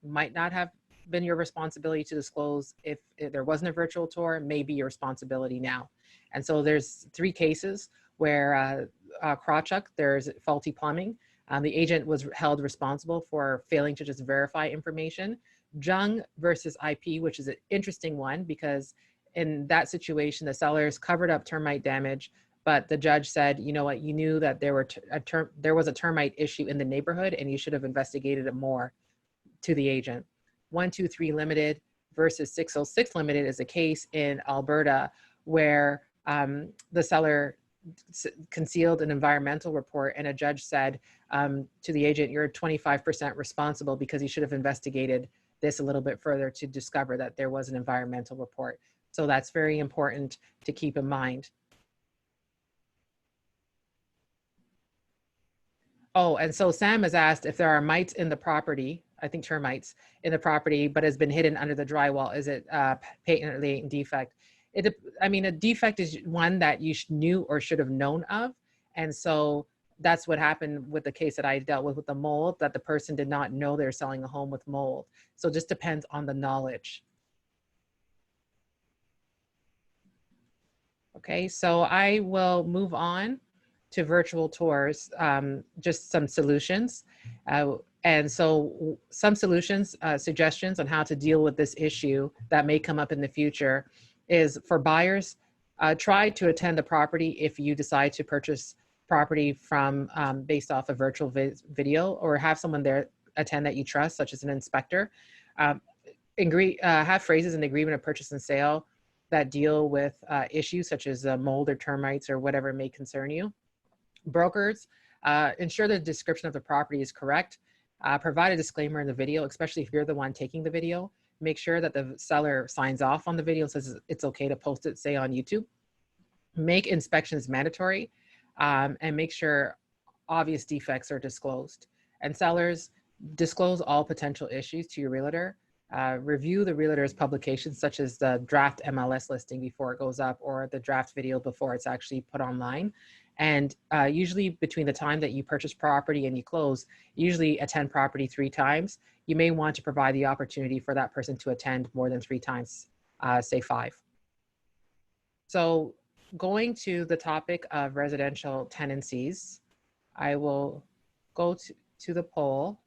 might not have been your responsibility to disclose if there wasn't a virtual tour, may be your responsibility now. And so there's 3 cases where Krawchuk, there's faulty plumbing. The agent was held responsible for failing to just verify information. Jung versus IP, which is an interesting one because in that situation, the sellers covered up termite damage, but the judge said, you know what, you knew that there was a termite issue in the neighborhood and you should have investigated it more to the agent. 123 Limited versus 606 Limited is a case in Alberta where the seller concealed an environmental report and a judge said to the agent, you're 25% responsible because you should have investigated this a little bit further to discover that there was an environmental report. So that's very important to keep in mind. Oh, and so Sam has asked if there are mites in the property, I think termites in the property, but has been hidden under the drywall. Is it patently defect? I mean, a defect is one that you knew or should have known of. And so that's what happened with the case that I dealt with the mold, that the person did not know they're selling a home with mold. So it just depends on the knowledge. Okay, so I will move on to virtual tours, just some solutions. And so some solutions, suggestions on how to deal with this issue that may come up in the future is for buyers, try to attend the property if you decide to purchase property from based off a virtual video, or have someone there attend that you trust, such as an inspector. Have phrases in the agreement of purchase and sale that deal with issues such as mold or termites or whatever may concern you. Brokers, ensure the description of the property is correct. Provide a disclaimer in the video, especially if you're the one taking the video. Make sure that the seller signs off on the video and says it's okay to post it, say on YouTube. Make inspections mandatory, and make sure obvious defects are disclosed. And sellers, disclose all potential issues to your realtor. Review the realtor's publications, such as the draft MLS listing before it goes up, or the draft video before it's actually put online. And usually between the time that you purchase property and you close, usually attend property 3 times. You may want to provide the opportunity for that person to attend more than 3 times, say 5. So going to the topic of residential tenancies, I will go to the poll.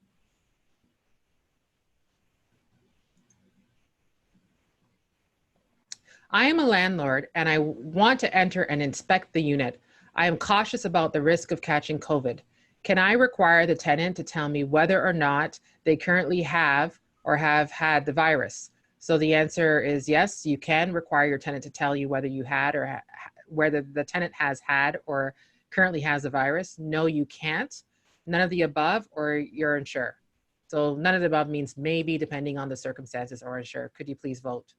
I am a landlord and I want to enter and inspect the unit. I am cautious about the risk of catching COVID. Can I require the tenant to tell me whether or not they currently have or have had the virus? So the answer is yes, you can require your tenant to tell you whether you had or whether the tenant has had or currently has the virus. No, you can't. None of the above, or you're unsure. So none of the above means maybe, depending on the circumstances, or unsure. Could you please vote?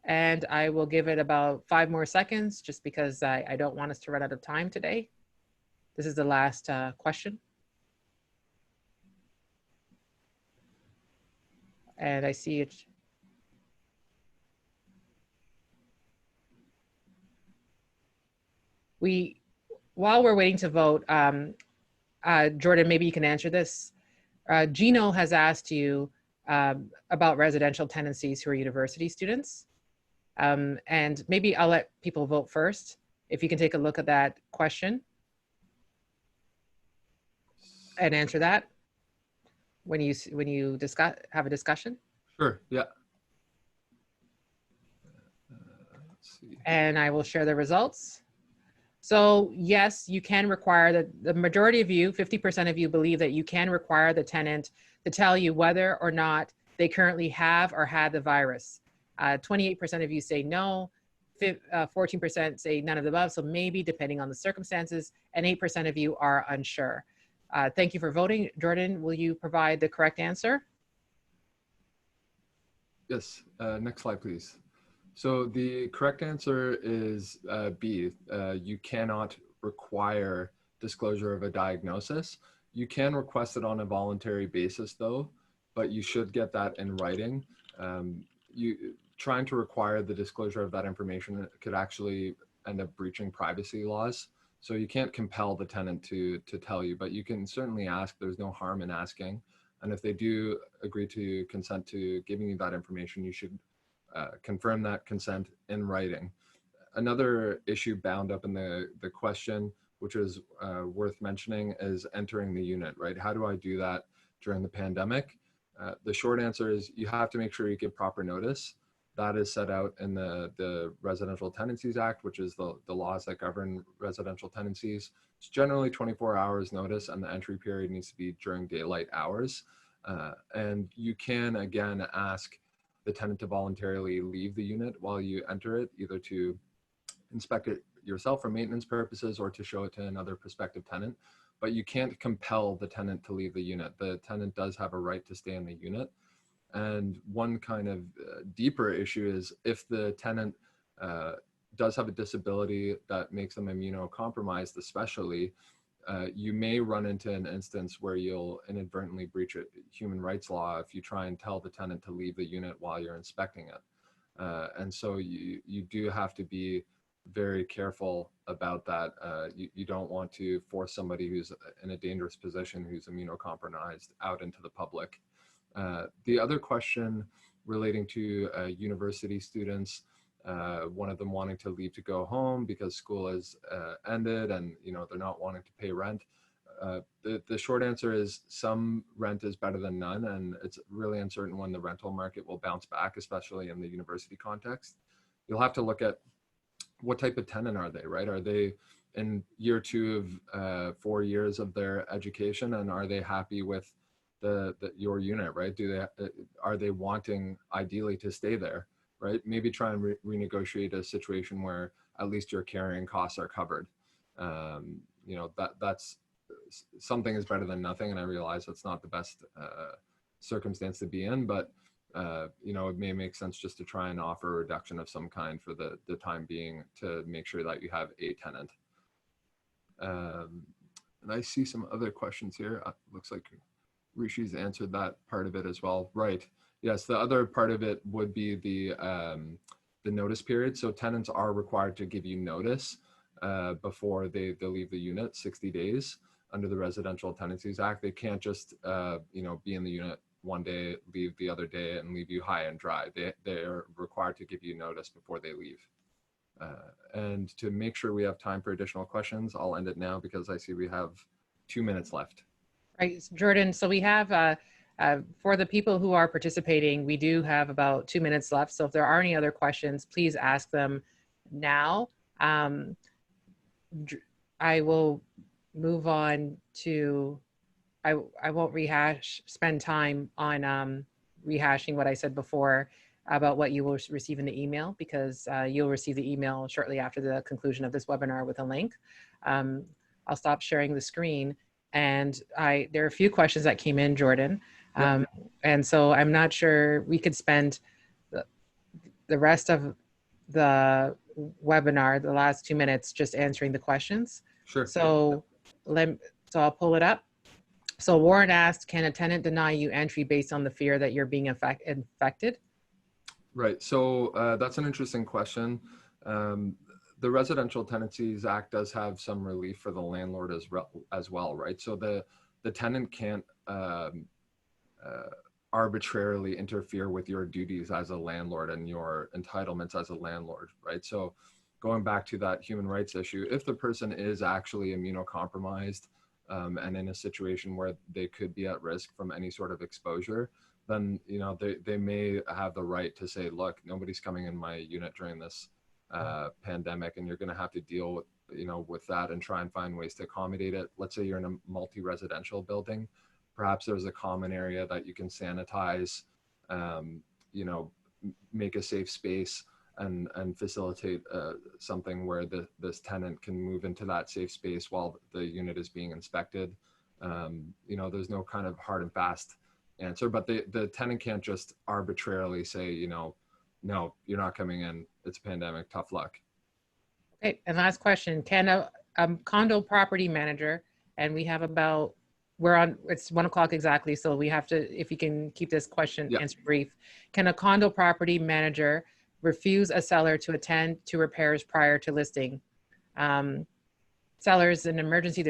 And I will give it about 5 more seconds just because I don't want us to run out of time today. This is the last question. And I see it. While we're waiting to vote, Jordan, maybe you can answer this. Gino has asked you about residential tenancies who are university students. And maybe I'll let people vote first. If you can take a look at that question and answer that when you have a discussion. Sure. Yeah. Let's see. And I will share the results. So yes, you can require that. The majority of you, 50% of you, believe that you can require the tenant to tell you whether or not they currently have or had the virus. 28% of you say no, 14% say none of the above, so maybe, depending on the circumstances, and 8% of you are unsure. Thank you for voting. Jordan, will you provide the correct answer? Yes, next slide, please. So the correct answer is B. You cannot require disclosure of a diagnosis. You can request it on a voluntary basis though, but you should get that in writing. Trying to require the disclosure of that information could actually end up breaching privacy laws. So you can't compel the tenant to tell you, but you can certainly ask. There's no harm in asking. And if they do agree to consent to giving you that information, you should confirm that consent in writing. Another issue bound up in the question, which is worth mentioning, is entering the unit, right? How do I do that during the pandemic? The short answer is you have to make sure you give proper notice. That is set out in the Residential Tenancies Act, which is the laws that govern residential tenancies. It's generally 24 hours notice, and the entry period needs to be during daylight hours. And you can, again, ask the tenant to voluntarily leave the unit while you enter it, either to inspect it yourself for maintenance purposes or to show it to another prospective tenant. But you can't compel the tenant to leave the unit. The tenant does have a right to stay in the unit. And one kind of deeper issue is if the tenant does have a disability that makes them immunocompromised, especially, you may run into an instance where you'll inadvertently breach a human rights law if you try and tell the tenant to leave the unit while you're inspecting it. And so you do have to be very careful about that. You don't want to force somebody who's in a dangerous position, who's immunocompromised, out into the public. The other question relating to university students, one of them wanting to leave to go home because school has ended and they're not wanting to pay rent. The short answer is some rent is better than none, and it's really uncertain when the rental market will bounce back, especially in the university context. You'll have to look at what type of tenant are they, right? Are they in year 2 of 4 years of their education, and are they happy with your unit, right? Are they wanting ideally to stay there, right? Maybe try and renegotiate a situation where at least your carrying costs are covered. That's something is better than nothing, and I realize that's not the best circumstance to be in, but it may make sense just to try and offer a reduction of some kind for the time being to make sure that you have a tenant. And I see some other questions here. Looks like Rishi's answered that part of it as well. Right. Yes, the other part of it would be the notice period. So tenants are required to give you notice before they leave the unit, 60 days under the Residential Tenancies Act. They can't just be in the unit one day, leave the other day, and leave you high and dry. They are required to give you notice before they leave. And to make sure we have time for additional questions, I'll end it now because I see we have 2 minutes left. Right, Jordan. So we have, for the people who are participating, we do have about 2 minutes left. So if there are any other questions, please ask them now. I will move on to, I won't spend time on rehashing what I said before about what you will receive in the email, because you'll receive the email shortly after the conclusion of this webinar with a link. I'll stop sharing the screen. And there are a few questions that came in, Jordan. And so I'm not sure we could spend the rest of the webinar, the last 2 minutes, just answering the questions. Sure. So I'll pull it up. So Warren asked, can a tenant deny you entry based on the fear that you're being infected? Right. So that's an interesting question. The Residential Tenancies Act does have some relief for the landlord as well, right? So the tenant can't arbitrarily interfere with your duties as a landlord and your entitlements as a landlord, right? So going back to that human rights issue, if the person is actually immunocompromised and in a situation where they could be at risk from any sort of exposure, then they may have the right to say, look, nobody's coming in my unit during this pandemic, and you're going to have to deal with that and try and find ways to accommodate it. Let's say you're in a multi-residential building, perhaps there's a common area that you can sanitize, make a safe space and facilitate something where this tenant can move into that safe space while the unit is being inspected. There's no kind of hard and fast answer, but the tenant can't just arbitrarily say, no, you're not coming in. It's a pandemic. Tough luck. Okay, and last question. Can a condo property manager, and we have about, it's 1 o'clock exactly, so we have to, if you can keep this question answered brief. Can a condo property manager refuse a seller to attend to repairs prior to listing? seller's an emergency,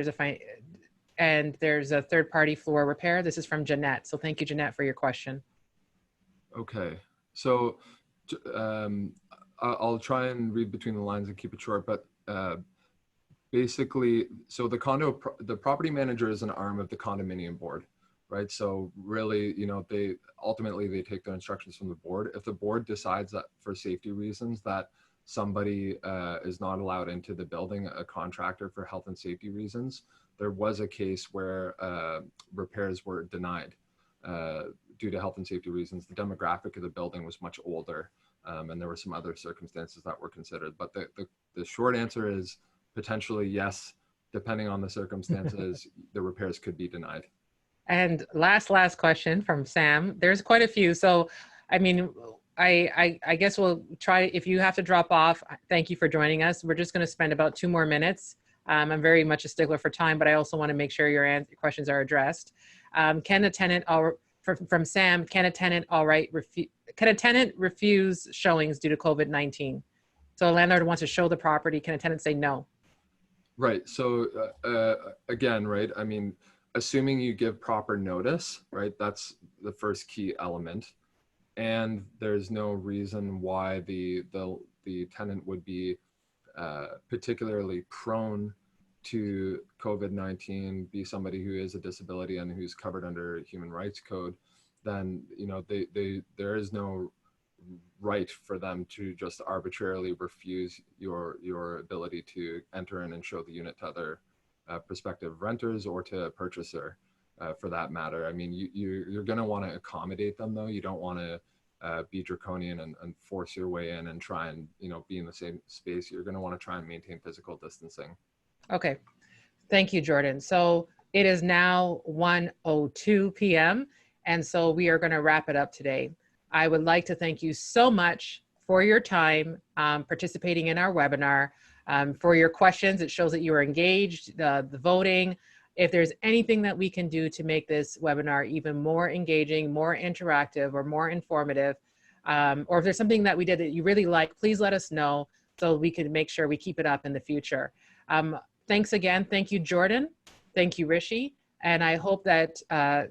and there's a third-party floor repair. This is from Jeanette. So thank you, Jeanette, for your question. Okay, so I'll try and read between the lines and keep it short, but basically, so the property manager is an arm of the condominium board, right? So really, they ultimately take their instructions from the board. If the board decides that for safety reasons that somebody is not allowed into the building, a contractor for health and safety reasons, there was a case where repairs were denied due to health and safety reasons. The demographic of the building was much older, and there were some other circumstances that were considered. But the short answer is potentially yes, depending on the circumstances, the repairs could be denied. And last question from Sam. There's quite a few. So, I mean, I guess we'll try, if you have to drop off, thank you for joining us. We're just going to spend about 2 more minutes. I'm very much a stickler for time, but I also want to make sure your questions are addressed. Can a tenant, from Sam, can a tenant refuse showings due to COVID-19? So a landlord wants to show the property. Can a tenant say no? Right. So again, right, I mean, assuming you give proper notice, right, that's the first key element. And there's no reason why the tenant would be particularly prone to COVID-19, be somebody who is a disability and who's covered under Human Rights Code, then there is no right for them to just arbitrarily refuse your ability to enter in and show the unit to other prospective renters or to a purchaser, for that matter. I mean, you're going to want to accommodate them, though. You don't want to be draconian and force your way in and try and be in the same space. You're going to want to try and maintain physical distancing. Okay, thank you, Jordan. So it is now 1:02 p.m. and so we are going to wrap it up today. I would like to thank you so much for your time participating in our webinar, for your questions. It shows that you are engaged, the voting. If there's anything that we can do to make this webinar even more engaging, more interactive, or more informative, or if there's something that we did that you really like, please let us know so we can make sure we keep it up in the future. Thanks again. Thank you, Jordan. Thank you, Rishi. And I hope that, and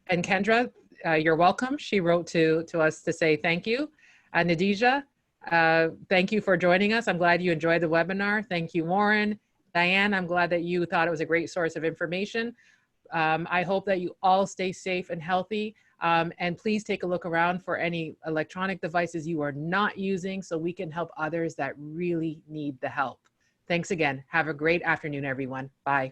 Kendra, you're welcome. She wrote to us to say thank you. Nadija, thank you for joining us. I'm glad you enjoyed the webinar. Thank you, Warren. Diane, I'm glad that you thought it was a great source of information. I hope that you all stay safe and healthy. And please take a look around for any electronic devices you are not using so we can help others that really need the help. Thanks again. Have a great afternoon, everyone. Bye.